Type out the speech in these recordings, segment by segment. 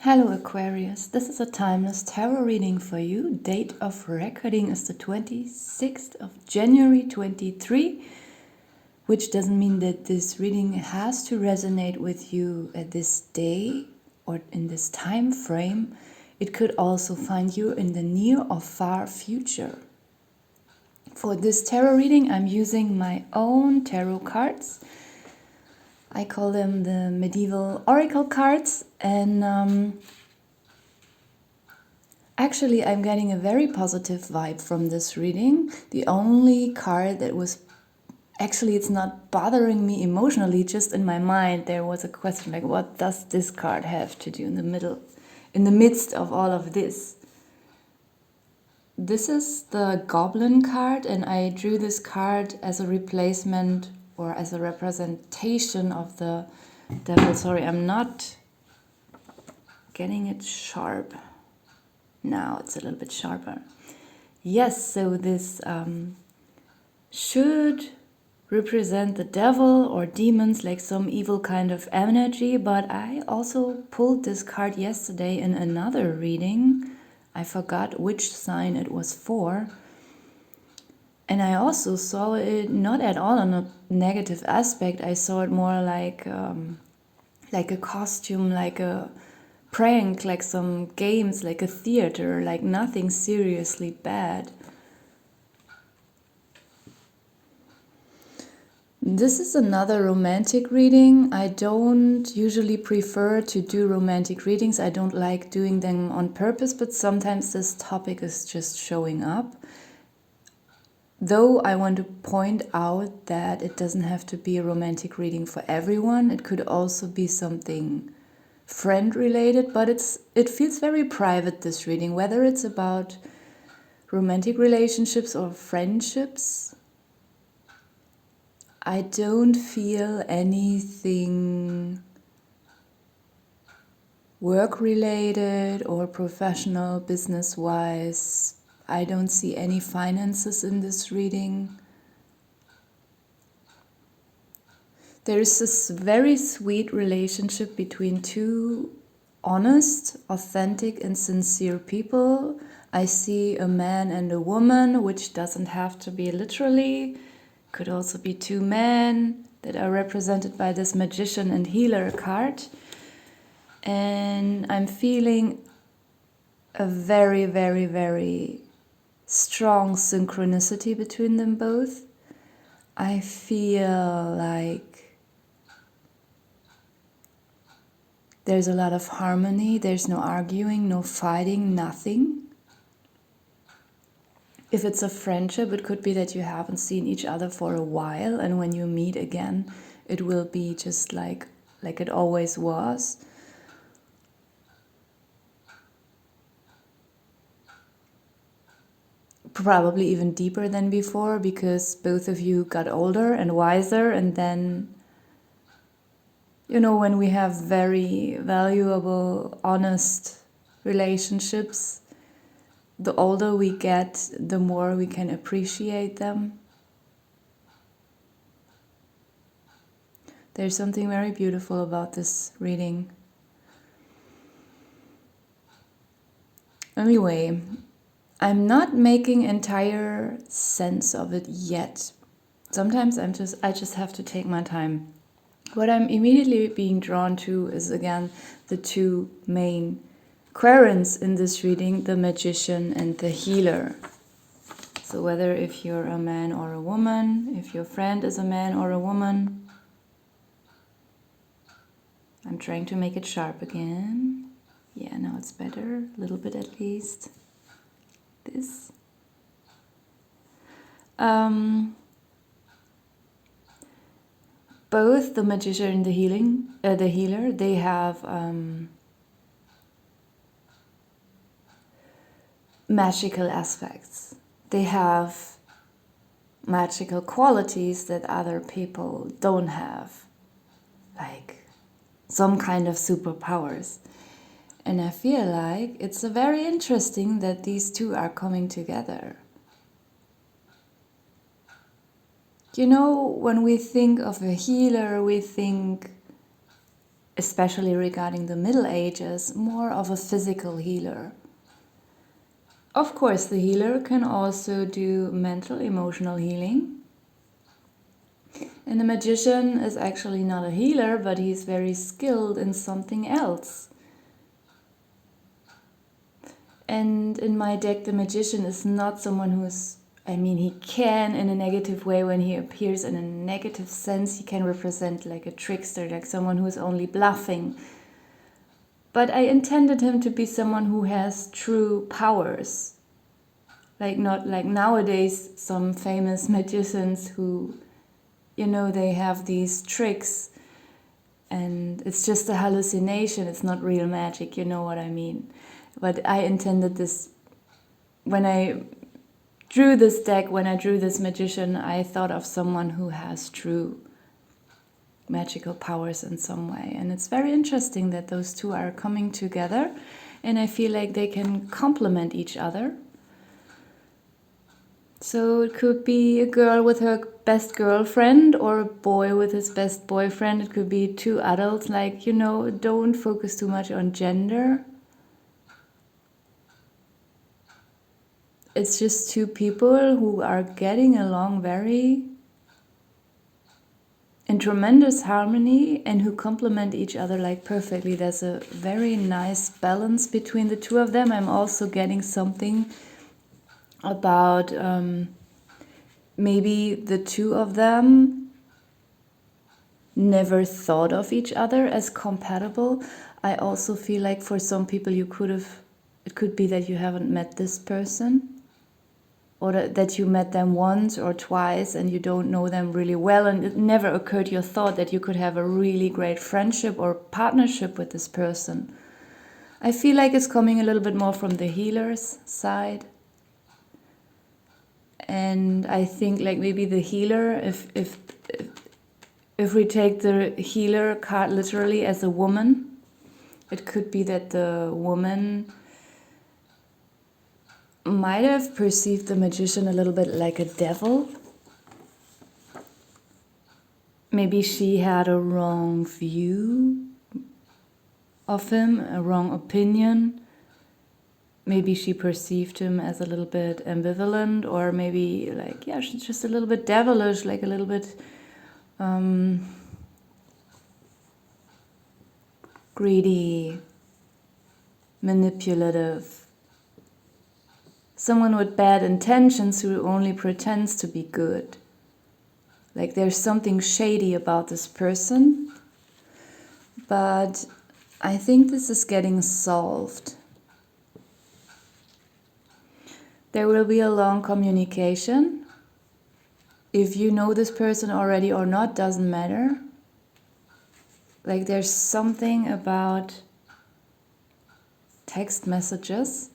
Hello Aquarius, this is a timeless tarot reading for you. Date of recording is the 26th of January 23, which doesn't mean that this reading has to resonate with you at this day or in this time frame. It could also find you in the near or far future. For this tarot reading, I'm using my own tarot cards. I call them the medieval oracle cards, and actually I'm getting a very positive vibe from this reading. The only card that was actually, it's not bothering me emotionally, just in my mind there was a question like, what does this card have to do in the midst of all of this? This is the Goblin card, and I drew this card as a replacement or as a representation of the devil. Sorry, I'm not getting it sharp. Now it's a little bit sharper. Yes, so this should represent the devil or demons, like some evil kind of energy, but I also pulled this card yesterday in another reading. I forgot which sign it was for. And I also saw it not at all on a negative aspect. I saw it more like a costume, like a prank, like some games, like a theater, like nothing seriously bad. This is another romantic reading. I don't usually prefer to do romantic readings. I don't like doing them on purpose, but sometimes this topic is just showing up. Though I want to point out that it doesn't have to be a romantic reading for everyone. It could also be something friend related, but it feels very private, this reading, whether it's about romantic relationships or friendships. I don't feel anything work related or professional, business wise. I don't see any finances in this reading. There is this very sweet relationship between two honest, authentic, and sincere people. I see a man and a woman, which doesn't have to be literally. Could also be two men that are represented by this magician and healer card. And I'm feeling a very, very, very strong synchronicity between them both. I feel like there's a lot of harmony. There's no arguing, no fighting, nothing. If it's a friendship, it could be that you haven't seen each other for a while, and when you meet again, it will be just like it always was. Probably even deeper than before, because both of you got older and wiser, and then, you know, when we have very valuable, honest relationships, the older we get, the more we can appreciate them. There's something very beautiful about this reading. Anyway, I'm not making entire sense of it yet. Sometimes I just have to take my time. What I'm immediately being drawn to is, again, the two main querents in this reading, the magician and the healer. So whether if you're a man or a woman, if your friend is a man or a woman, I'm trying to make it sharp again. Yeah, now it's better, a little bit at least. This. Both the magician and the healer, they have magical aspects. They have magical qualities that other people don't have, like some kind of superpowers. And I feel like it's very interesting that these two are coming together. You know, when we think of a healer, we think especially regarding the Middle Ages, more of a physical healer. Of course, the healer can also do mental, emotional healing. And the magician is actually not a healer, but he's very skilled in something else. And in my deck, the magician is not someone who's, he can in a negative way, when he appears in a negative sense, he can represent like a trickster, like someone who's only bluffing. But I intended him to be someone who has true powers. Like not like nowadays, some famous magicians who, they have these tricks and it's just a hallucination, it's not real magic, you know what I mean. But I intended this, when I drew this deck, when I drew this magician, I thought of someone who has true magical powers in some way. And it's very interesting that those two are coming together, and I feel like they can complement each other. So it could be a girl with her best girlfriend or a boy with his best boyfriend. It could be two adults, like, don't focus too much on gender. It's just two people who are getting along very in tremendous harmony and who complement each other like perfectly. There's a very nice balance between the two of them. I'm also getting something about maybe the two of them never thought of each other as compatible. I also feel like for some people it could be that you haven't met this person, or that you met them once or twice and you don't know them really well, and it never occurred your thought that you could have a really great friendship or partnership with this person. I feel like it's coming a little bit more from the healer's side. And I think like maybe the healer, if we take the healer card literally as a woman, it could be that the woman might have perceived the magician a little bit like a devil. Maybe she had a wrong view of him, a wrong opinion. Maybe she perceived him as a little bit ambivalent, or maybe like, she's just a little bit devilish, like a little bit greedy, manipulative. Someone with bad intentions who only pretends to be good. Like there's something shady about this person. But I think this is getting solved. There will be a long communication. If you know this person already or not, doesn't matter. Like there's something about text messages.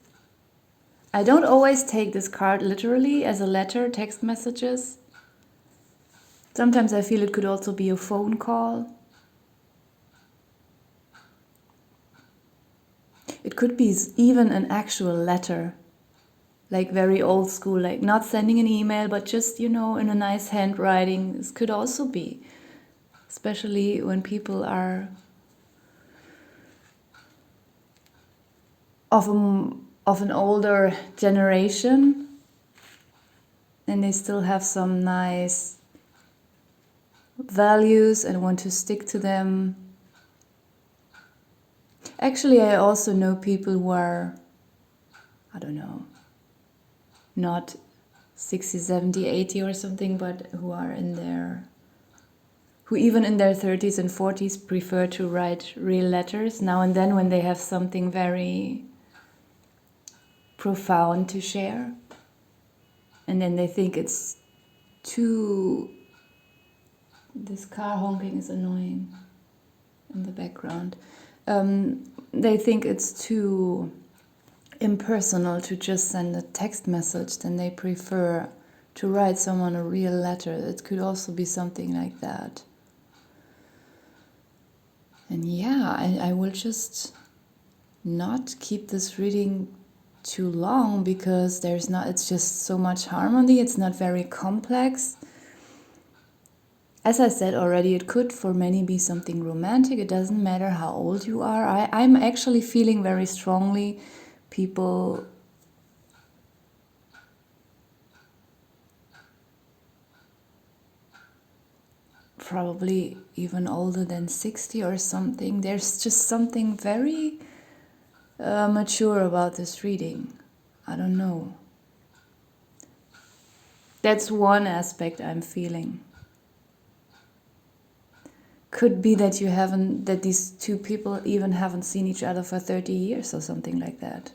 I don't always take this card literally as a letter, text messages. Sometimes I feel it could also be a phone call. It could be even an actual letter, like very old school, like not sending an email, but just, in a nice handwriting. This could also be, especially when people are of an older generation and they still have some nice values and want to stick to them. Actually, I also know people who are, not 60, 70, 80 or something, but who even in their 30s and 40s prefer to write real letters now and then when they have something very profound to share. And then they think it's too... This car honking is annoying in the background. They think it's too impersonal to just send a text message, then they prefer to write someone a real letter. It could also be something like that. And I will just not keep this reading too long because it's just so much harmony. It's not very complex. As I said already, it could for many be something romantic. It doesn't matter how old you are. I'm actually feeling very strongly people probably even older than 60 or something. There's just something very mature about this reading. I don't know. That's one aspect I'm feeling. Could be that that these two people even haven't seen each other for 30 years or something like that.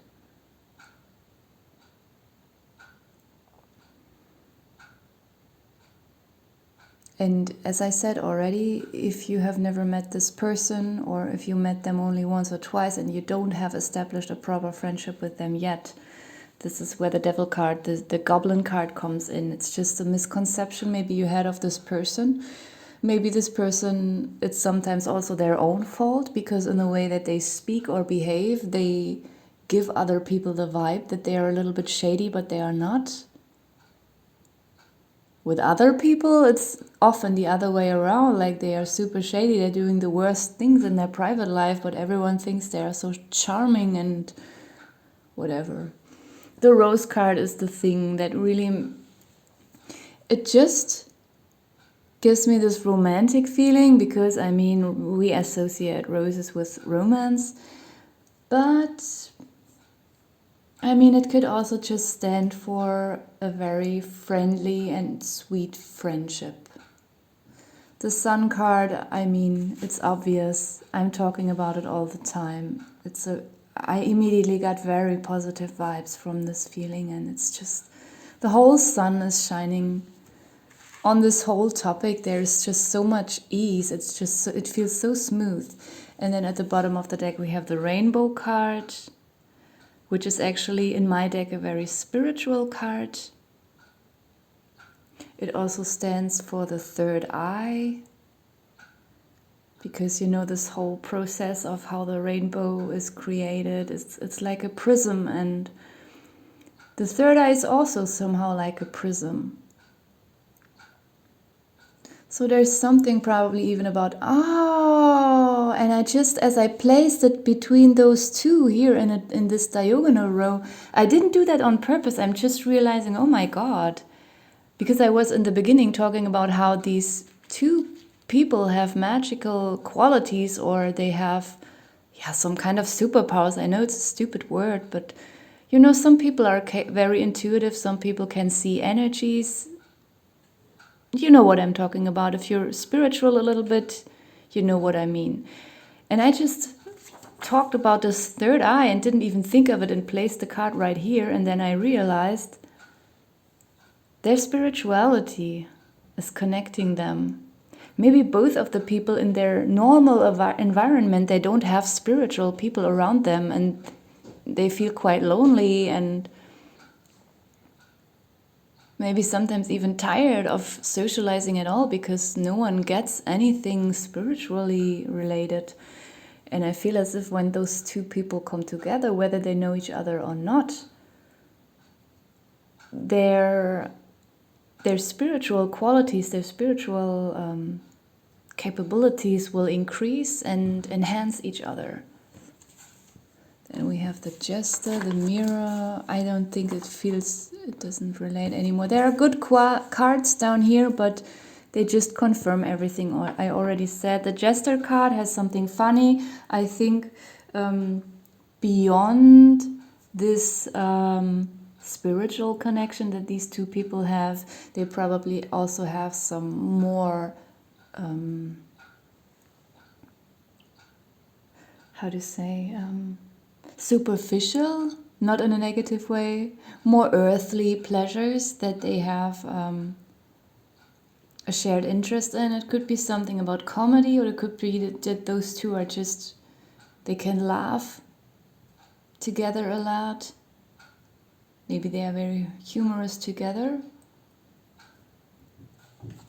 And as I said already, if you have never met this person, or if you met them only once or twice and you don't have established a proper friendship with them yet, this is where the devil card, the goblin card comes in. It's just a misconception maybe you had of this person. Maybe this person, it's sometimes also their own fault, because in the way that they speak or behave, they give other people the vibe that they are a little bit shady, but they are not. With other people, it's often the other way around. Like, they are super shady, they're doing the worst things in their private life, but everyone thinks they are so charming and whatever. The rose card is the thing that really, it just gives me this romantic feeling, because I mean, we associate roses with romance, but I mean, it could also just stand for a very friendly and sweet friendship. The sun card, I mean, it's obvious. I'm talking about it all the time. I immediately got very positive vibes from this feeling, and it's just, the whole sun is shining on this whole topic. There's just so much ease. It feels so smooth. And then at the bottom of the deck we have the rainbow card, which is actually in my deck a very spiritual card. It also stands for the third eye, because you know, this whole process of how the rainbow is created, it's like a prism, and the third eye is also somehow like a prism. So there's something probably even about, and I just, as I placed it between those two here in this diagonal row, I didn't do that on purpose. I'm just realizing, oh my God, because I was in the beginning talking about how these two people have magical qualities, or they have, some kind of superpowers. I know it's a stupid word, but you know, some people are very intuitive. Some people can see energies. You know what I'm talking about. If you're spiritual a little bit, you know what I mean. And I just talked about this third eye and didn't even think of it, and placed the card right here. And then I realized their spirituality is connecting them. Maybe both of the people in their normal environment, they don't have spiritual people around them, and they feel quite lonely, and maybe sometimes even tired of socializing at all, because no one gets anything spiritually related. And I feel as if when those two people come together, whether they know each other or not, their spiritual qualities, their spiritual capabilities will increase and enhance each other. Then we have the jester, the mirror. I don't think it doesn't relate anymore. There are good cards down here, but they just confirm everything I already said. The jester card has something funny. I think beyond this spiritual connection that these two people have, they probably also have some more how to say, superficial, not in a negative way, more earthly pleasures that they have a shared interest in. It could be something about comedy, or it could be that those two are just, they can laugh together a lot. Maybe they are very humorous together.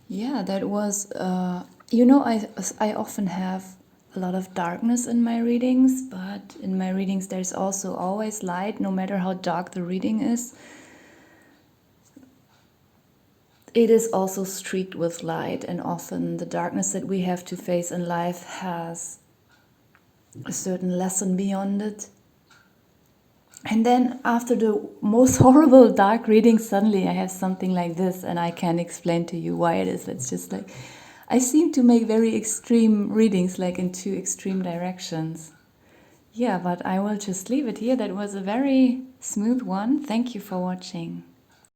Yeah, that was, I often have a lot of darkness in my readings, but in my readings there's also always light, no matter how dark the reading is. it is also streaked with light, and often the darkness that we have to face in life has a certain lesson beyond it. And then after the most horrible dark reading, suddenly I have something like this, and I can explain to you why it is. It's just like, I seem to make very extreme readings, like in two extreme directions. Yeah, but I will just leave it here. That was a very smooth one. Thank you for watching.